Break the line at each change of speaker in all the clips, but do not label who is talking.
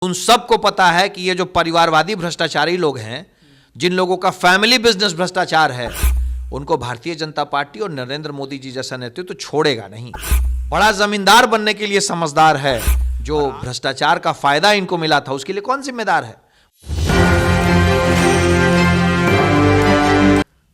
उन सबको पता है कि ये जो परिवारवादी भ्रष्टाचारी लोग हैं, जिन लोगों का फैमिली बिजनेस भ्रष्टाचार है, उनको भारतीय जनता पार्टी और नरेंद्र मोदी जी जैसा नेतृत्व तो छोड़ेगा नहीं। बड़ा जमींदार बनने के लिए समझदार है, जो भ्रष्टाचार का फायदा इनको मिला था उसके लिए कौन जिम्मेदार है?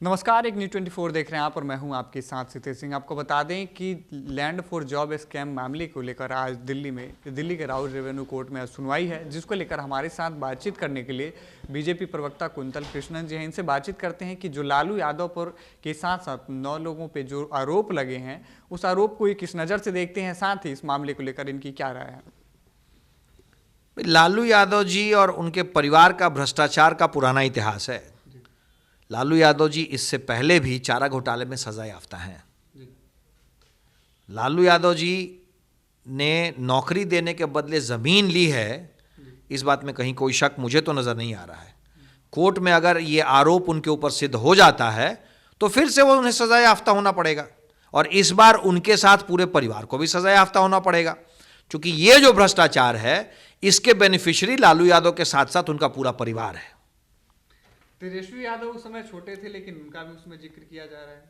नमस्कार, एक न्यूज़ 24 देख रहे हैं आप और मैं हूं आपके साथ सितेश सिंह। आपको बता दें कि लैंड फॉर जॉब स्कैम मामले को लेकर आज दिल्ली के राउज रेवेन्यू कोर्ट में सुनवाई है, जिसको लेकर हमारे साथ बातचीत करने के लिए बीजेपी प्रवक्ता कुंतल कृष्णन जी हैं। इनसे बातचीत करते हैं कि जो लालू यादव पर के साथ साथ 9 लोगों पे जो आरोप लगे हैं, उस आरोप को किस नज़र से देखते हैं, साथ ही इस मामले को लेकर इनकी क्या राय है।
लालू यादव जी और उनके परिवार का भ्रष्टाचार का पुराना इतिहास है। लालू यादव जी इससे पहले भी चारा घोटाले में सजा याफ्ता हैं। लालू यादव जी ने नौकरी देने के बदले ज़मीन ली है, इस बात में कहीं कोई शक मुझे तो नज़र नहीं आ रहा है। कोर्ट में अगर ये आरोप उनके ऊपर सिद्ध हो जाता है तो फिर से वो उन्हें सजा याफ्ता होना पड़ेगा, और इस बार उनके साथ पूरे परिवार को भी सजा याफ्ता होना पड़ेगा, क्योंकि ये जो भ्रष्टाचार है इसके बेनिफिशियरी लालू यादव के साथ साथ उनका पूरा परिवार है।
तेजस्वी यादव उस समय छोटे थे, लेकिन उनका भी उसमें जिक्र किया जा रहा है।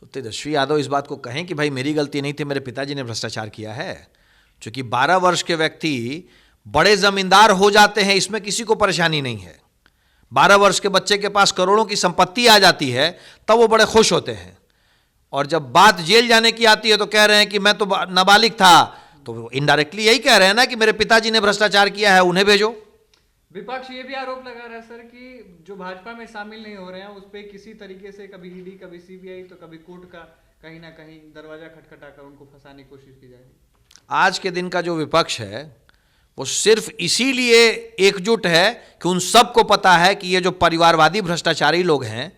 तो तेजस्वी यादव इस बात को कहें कि भाई मेरी गलती नहीं थी, मेरे पिताजी ने भ्रष्टाचार किया है। क्योंकि 12 वर्ष के व्यक्ति बड़े जमींदार हो जाते हैं, इसमें किसी को परेशानी नहीं है। 12 वर्ष के बच्चे के पास करोड़ों की संपत्ति आ जाती है तब वो बड़े खुश होते हैं, और जब बात जेल जाने की आती है तो कह रहे हैं कि मैं तो नाबालिग था। तो इनडायरेक्टली यही कह रहे हैं ना कि मेरे पिताजी ने भ्रष्टाचार किया है, उन्हें भेजो।
विपक्ष ये भी आरोप लगा रहा है सर कि जो भाजपा में शामिल नहीं हो रहे हैं उस पर किसी तरीके से कभी ईडी, कभी सीबीआई, तो कभी कोर्ट का कहीं ना कहीं दरवाजा खटखटाकर उनको फंसाने की कोशिश की जाएगी।
आज के दिन का जो विपक्ष है वो सिर्फ इसीलिए एकजुट है कि उन सबको पता है कि ये जो परिवारवादी भ्रष्टाचारी लोग हैं,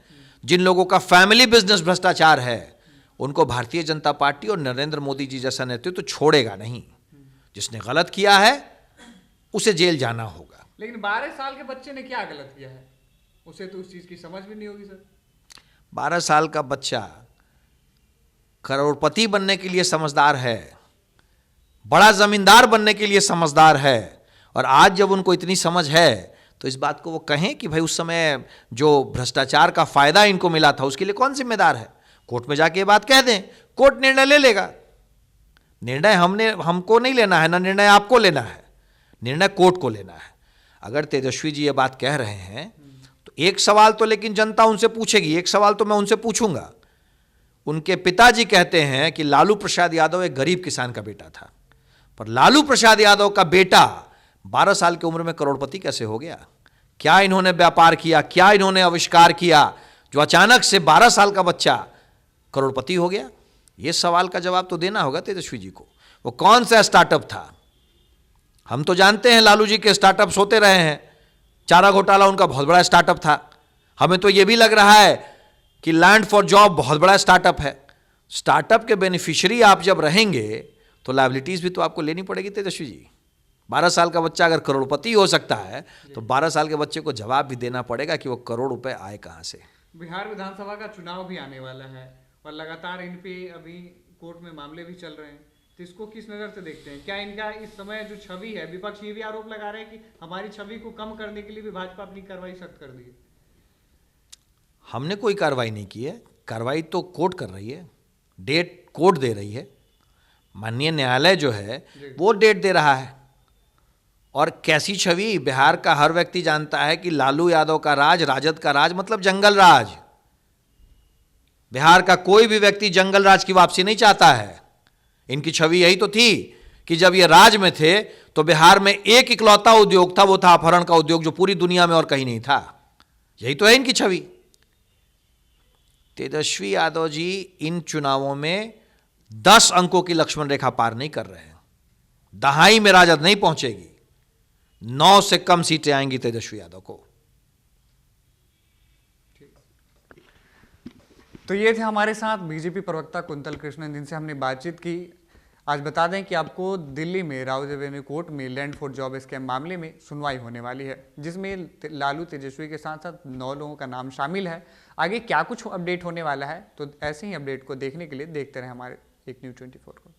जिन लोगों का फैमिली बिजनेस भ्रष्टाचार है, उनको भारतीय जनता पार्टी और नरेंद्र मोदी जी जैसा नेतृत्व तो छोड़ेगा नहीं। जिसने गलत किया है उसे जेल जाना होगा।
लेकिन 12 साल के बच्चे ने क्या गलत किया है, उसे तो उस चीज की समझ भी नहीं होगी सर।
12 साल का बच्चा करोड़पति बनने के लिए समझदार है, बड़ा जमींदार बनने के लिए समझदार है, और आज जब उनको इतनी समझ है तो इस बात को वो कहें कि भाई उस समय जो भ्रष्टाचार का फायदा इनको मिला था उसके लिए कौन जिम्मेदार है। कोर्ट में जाके ये बात कह दें, कोर्ट निर्णय ले लेगा। निर्णय हमको नहीं लेना है, ना निर्णय आपको लेना है, निर्णय कोर्ट को लेना है। अगर तेजस्वी जी ये बात कह रहे हैं तो एक सवाल तो लेकिन जनता उनसे पूछेगी, एक सवाल तो मैं उनसे पूछूंगा। उनके पिताजी कहते हैं कि लालू प्रसाद यादव एक गरीब किसान का बेटा था, पर लालू प्रसाद यादव का बेटा 12 साल की उम्र में करोड़पति कैसे हो गया? क्या इन्होंने व्यापार किया, क्या इन्होंने आविष्कार किया जो अचानक से 12 साल का बच्चा करोड़पति हो गया? ये सवाल का जवाब तो देना होगा तेजस्वी जी को। वो कौन सा स्टार्टअप था? हम तो जानते हैं लालू जी के स्टार्टअप्स होते रहे हैं, चारा घोटाला उनका बहुत बड़ा स्टार्टअप था। हमें तो ये भी लग रहा है कि लैंड फॉर जॉब बहुत बड़ा स्टार्टअप है। स्टार्टअप के बेनिफिशियरी आप जब रहेंगे तो लायबिलिटीज़ भी तो आपको लेनी पड़ेगी तेजस्वी जी। 12 साल का बच्चा अगर करोड़पति हो सकता है तो 12 साल के बच्चे को जवाब भी देना पड़ेगा कि वो करोड़ रुपए आए कहाँ से।
बिहार विधानसभा का चुनाव भी आने वाला है और लगातार इन पे अभी कोर्ट में मामले भी चल रहे हैं, तो इसको किस नज़र से देखते हैं? क्या इनका इस समय जो छवि है, विपक्ष ये भी आरोप लगा रहे हैं कि हमारी छवि को कम करने के लिए भी भाजपा अपनी कार्रवाई सख्त कर दी है।
हमने कोई कार्रवाई नहीं की है, कार्रवाई तो कोर्ट कर रही है, डेट कोर्ट दे रही है। माननीय न्यायालय जो है वो डेट दे रहा है। और कैसी छवि? बिहार का हर व्यक्ति जानता है कि लालू यादव का राज, राजद का राज मतलब जंगल राज। बिहार का कोई भी व्यक्ति जंगल राज की वापसी नहीं चाहता है। इनकी छवि यही तो थी कि जब ये राज में थे तो बिहार में एक इकलौता उद्योग था, वो था अपहरण का उद्योग, जो पूरी दुनिया में और कहीं नहीं था। यही तो है इनकी छवि। तेजस्वी यादव जी इन चुनावों में 10 अंकों की लक्ष्मण रेखा पार नहीं कर रहे हैं। दहाई में राजद नहीं पहुंचेगी, 9 से कम सीटें आएंगी तेजस्वी यादव को।
तो ये थे हमारे साथ बीजेपी प्रवक्ता कुंतल कृष्णन, जिनसे हमने बातचीत की। आज बता दें कि आपको दिल्ली में राउज रेवेन्यू कोर्ट में लैंड फॉर जॉब स्कैम मामले में सुनवाई होने वाली है, जिसमें लालू, तेजस्वी के साथ साथ 9 लोगों का नाम शामिल है। आगे क्या कुछ अपडेट होने वाला है, तो ऐसे ही अपडेट को देखने के लिए देखते रहें हमारे एक न्यूज़ 24 को।